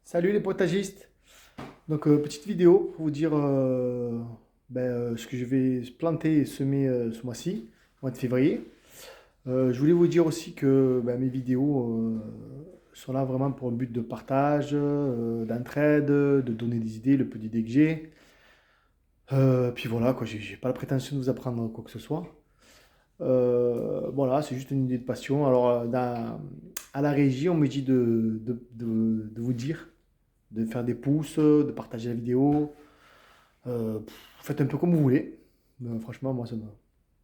Salut les potagistes. Donc petite vidéo pour vous dire ce que je vais planter et semer ce mois-ci, mois de février. Je voulais vous dire aussi que mes vidéos sont là vraiment pour le but de partage, d'entraide, de donner des idées, le peu d'idées que j'ai. Puis voilà, quoi, j'ai pas la prétention de vous apprendre quoi que ce soit. Voilà, c'est juste une idée de passion. Alors à la régie, on me dit de vous dire de faire des pouces, de partager la vidéo. Faites un peu comme vous voulez. Franchement, moi, ça me.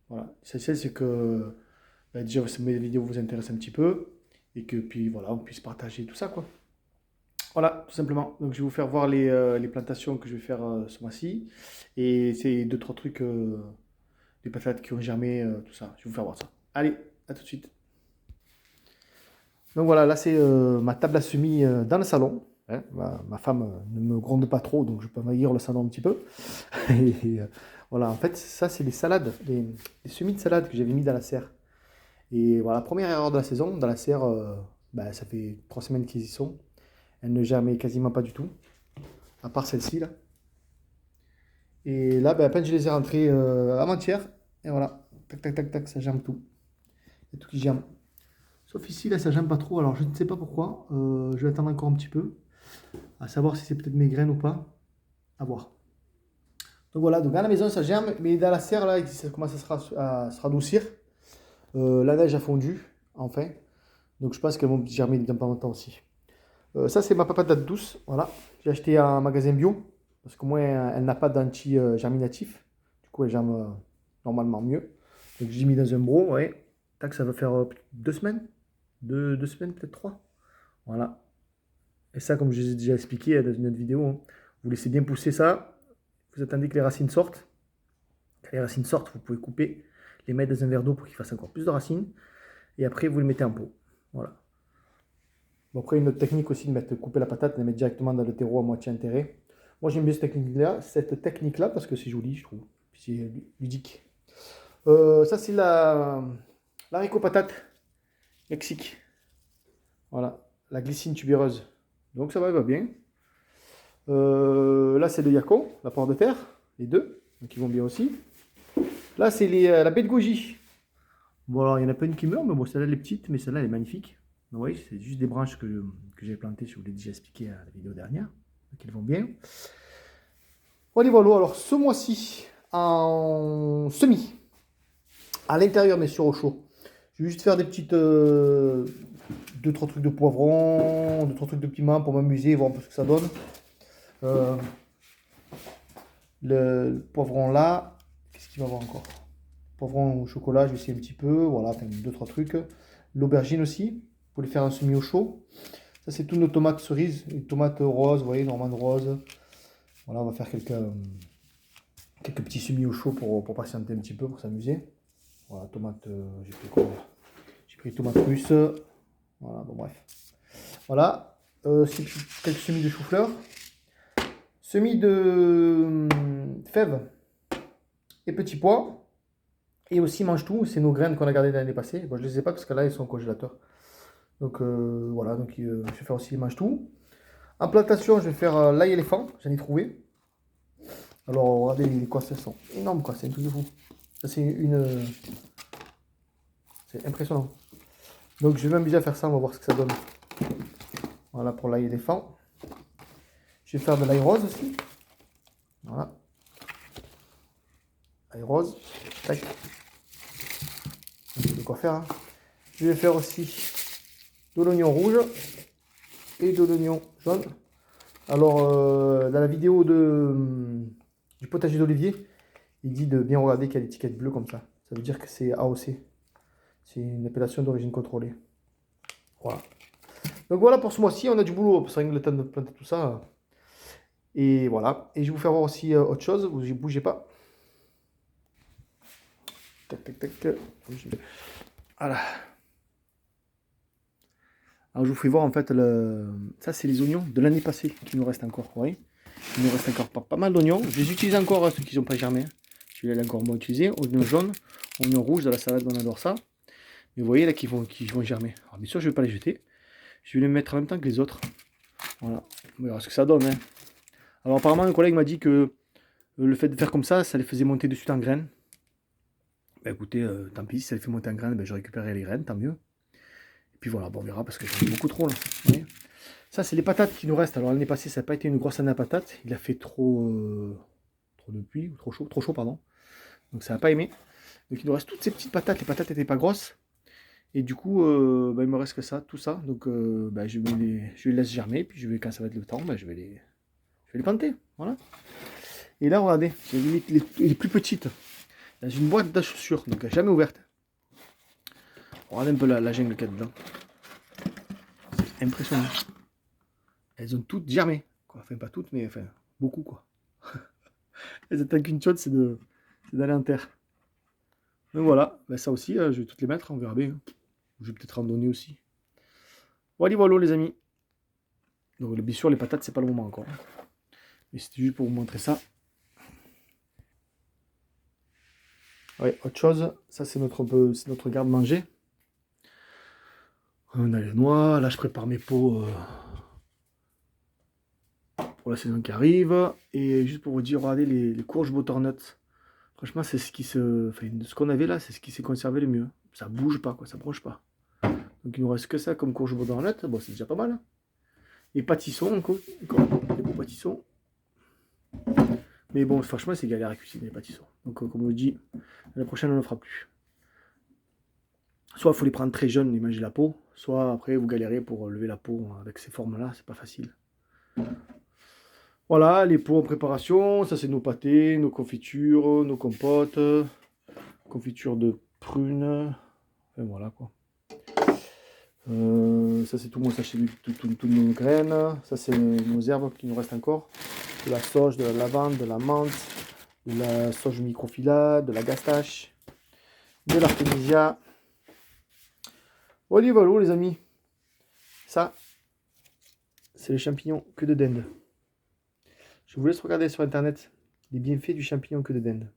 Voilà. L'essentiel, c'est que déjà, mes vidéos vous intéressent un petit peu et que puis voilà, on puisse partager tout ça, quoi. Voilà, tout simplement. Donc, je vais vous faire voir les plantations que je vais faire ce mois-ci. Et c'est deux, trois trucs, des patates qui ont germé, tout ça. Je vais vous faire voir ça. Allez, à tout de suite. Donc voilà, là c'est ma table à semis dans le salon. Hein. Ma femme ne me gronde pas trop, donc je peux envahir le salon un petit peu. Et, voilà, en fait, ça c'est les salades, les semis de salade que j'avais mis dans la serre. Et voilà, première erreur de la saison, dans la serre, ça fait 3 semaines qu'ils y sont. Elles ne germaient quasiment pas du tout, à part celle-ci là. Et là, à peine je les ai rentrées avant-hier, et voilà, tac tac tac tac, ça germe tout. Il y a tout qui germe. Sauf ici, là, ça germe pas trop, alors je ne sais pas pourquoi. Je vais attendre encore un petit peu. À savoir si c'est peut-être mes graines ou pas. À voir. Donc voilà, donc à la maison ça germe, mais dans la serre là, ça commence à se radoucir. La neige a fondu, enfin. Donc je pense qu'elles vont germer dans pas longtemps aussi. Ça c'est ma patate douce, voilà. J'ai acheté un magasin bio, parce qu'au moins elle n'a pas d'anti-germinatif. Du coup elle germe normalement mieux. Donc j'ai mis dans un broc, ouais. Tac, ça va faire 2 semaines. Deux semaines, peut-être 3. Voilà. Et ça, comme je vous ai déjà expliqué dans une autre vidéo, hein, vous laissez bien pousser ça. Vous attendez que les racines sortent. Quand les racines sortent, vous pouvez couper, les mettre dans un verre d'eau pour qu'ils fassent encore plus de racines. Et après, vous les mettez en pot. Voilà. Bon, après, une autre technique aussi de couper la patate, de la mettre directement dans le terreau à moitié enterré. Moi, j'aime bien cette technique-là parce que c'est joli, je trouve. Puis c'est ludique. Ça, c'est l'haricot patate Mexique. Voilà. La glycine tubéreuse. Donc, ça va bien. Là, c'est le yacon, la poire de terre, les deux, donc ils vont bien aussi. Là, c'est la baie de goji. Bon, alors, il y en a pas une qui meurt, mais bon, celle-là, elle est petite, mais celle-là, elle est magnifique. Donc, oui, c'est juste des branches que j'ai plantées, je vous l'ai déjà expliqué à la vidéo dernière. Donc, elles vont bien. Voilà, voilà. Alors, ce mois-ci, en semis, à l'intérieur, mais sur au chaud. Je vais juste faire des petites. Deux, trois trucs de poivron, deux, trois trucs de piment pour m'amuser, voir un peu ce que ça donne. Euh, le poivron là, qu'est-ce qu'il va y avoir encore? Poivron au chocolat, je vais essayer un petit peu. Voilà, enfin, deux, trois trucs. L'aubergine aussi, pour les faire un semis au chaud. Ça, c'est toutes nos tomates cerises, une tomate rose, vous voyez, normande rose. Voilà, on va faire quelques petits semis au chaud pour patienter un petit peu, pour s'amuser. Voilà, tomate, j'ai pris quoi? J'ai pris tomate russe. Voilà, bon, bref. Voilà, quelques semis de chou-fleur. Semis de fèves et petits pois. Et aussi mange-tout, c'est nos graines qu'on a gardées l'année passée. Bon, je ne les ai pas parce que là, ils sont au congélateur. Donc voilà, donc je vais faire aussi mange-tout. En plantation, je vais faire l'ail éléphant, j'en ai trouvé. Alors regardez quoi, elles sont énormes quoi, c'est un truc de fou. Ça c'est impressionnant. Donc je vais m'amuser à faire ça, on va voir ce que ça donne. Voilà pour l'ail éléphant. Je vais faire de l'ail rose aussi. Voilà. Ail rose. Tac. De quoi faire. Hein. Je vais faire aussi de l'oignon rouge et de l'oignon jaune. Alors, dans la vidéo du potager d'Olivier, il dit de bien regarder qu'il y a l'étiquette bleue comme ça. Ça veut dire que c'est AOC. C'est une appellation d'origine contrôlée. Voilà. Donc voilà pour ce mois-ci, on a du boulot. Ça règle le temps de planter tout ça. Et voilà. Et je vais vous faire voir aussi autre chose. Vous ne bougez pas. Tac, tac, tac. Voilà. Alors je vous fais voir en fait, ça c'est les oignons de l'année passée qui nous restent encore. Vous voyez, il nous reste encore pas mal d'oignons. Je les utilise encore, ceux qui n'ont pas germé. Celui-là, encore moins utilisé. Oignons jaunes, oignons rouges, dans la salade, on adore ça. Mais vous voyez là qui vont germer. Alors bien sûr, je ne vais pas les jeter. Je vais les mettre en même temps que les autres. Voilà, on verra ce que ça donne. Hein. Alors apparemment, un collègue m'a dit que le fait de faire comme ça les faisait monter de suite en graines. Bah écoutez, tant pis, si ça les fait monter en graines, ben, je récupérerai les graines, tant mieux. Et puis voilà, bon, on verra parce que j'en ai beaucoup trop là. Vous voyez, ça, c'est les patates qui nous restent. Alors l'année passée, ça n'a pas été une grosse année à patates. Il a fait trop de pluie, ou trop chaud, pardon. Donc ça n'a pas aimé. Donc il nous reste toutes ces petites patates. Les patates n'étaient pas grosses. Et du coup, bah, il me reste que ça, tout ça. Donc bah, je les laisse germer. Puis quand ça va être le temps, bah, je vais les planter. Voilà. Et là, regardez, j'ai mis les plus petites dans une boîte de chaussures. Donc jamais ouverte. Regardez un peu la jungle qu'il y a dedans. C'est impressionnant. Elles ont toutes germé. Quoi. Enfin, pas toutes, mais enfin, beaucoup quoi. Elles attendent qu'une chose, c'est d'aller en terre. Donc voilà, ben ça aussi, je vais toutes les mettre, on verra bien. Je vais peut-être en donner aussi. Voilà, voilà les amis. Donc bien sûr, les patates, c'est pas le moment encore. Mais c'était juste pour vous montrer ça. Ouais, autre chose, ça c'est notre garde-manger. On a les noix, là je prépare mes pots pour la saison qui arrive. Et juste pour vous dire, regardez les courges butternut. Franchement, c'est ce qu'on avait là, c'est ce qui s'est conservé le mieux. Ça bouge pas, quoi, ça broche pas. Donc il nous reste que ça comme courge butternut. Bon, c'est déjà pas mal. Hein. Et pâtissons encore, des beaux pâtissons. Mais bon, franchement, c'est galère à cuisiner les pâtissons. Donc, comme on le dit, la prochaine, on ne le fera plus. Soit il faut les prendre très jeunes et manger la peau, soit après, vous galérez pour lever la peau avec ces formes-là, c'est pas facile. Voilà, les pots en préparation, ça c'est nos pâtés, nos confitures, nos compotes, confiture de prunes, enfin voilà quoi. Ça c'est tout mon sachet de toutes nos graines, ça c'est nos herbes qui nous restent encore, de la sauge, de la lavande, de la menthe, de la sauge microphylla, de la gastache, de l'artémisia. Voilà, voilà les amis, ça c'est les champignons queue de dinde. Je vous laisse regarder sur internet les bienfaits du champignon queue de dinde.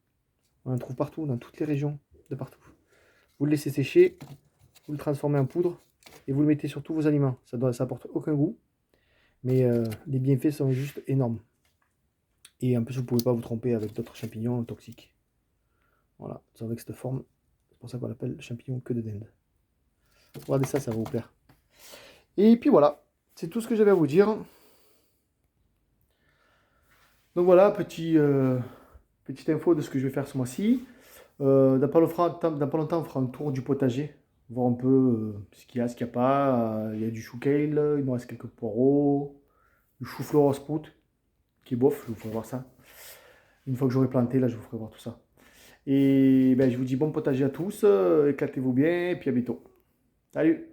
On en trouve partout, dans toutes les régions, de partout. Vous le laissez sécher, vous le transformez en poudre et vous le mettez sur tous vos aliments. Ça apporte aucun goût, mais les bienfaits sont juste énormes. Et en plus, vous ne pouvez pas vous tromper avec d'autres champignons toxiques. Voilà, c'est avec cette forme, c'est pour ça qu'on l'appelle champignon queue de dinde. Regardez ça, ça va vous plaire. Et puis voilà, c'est tout ce que j'avais à vous dire. Donc voilà, petite info de ce que je vais faire ce mois-ci. Dans pas longtemps, on fera un tour du potager, voir un peu ce qu'il y a, ce qu'il n'y a pas. Il y a du chou kale, il me reste quelques poireaux, du chou-fleur au sprout, qui est bof, je vous ferai voir ça. Une fois que j'aurai planté, là, je vous ferai voir tout ça. Et ben, je vous dis bon potager à tous, éclatez-vous bien, et puis à bientôt. Salut!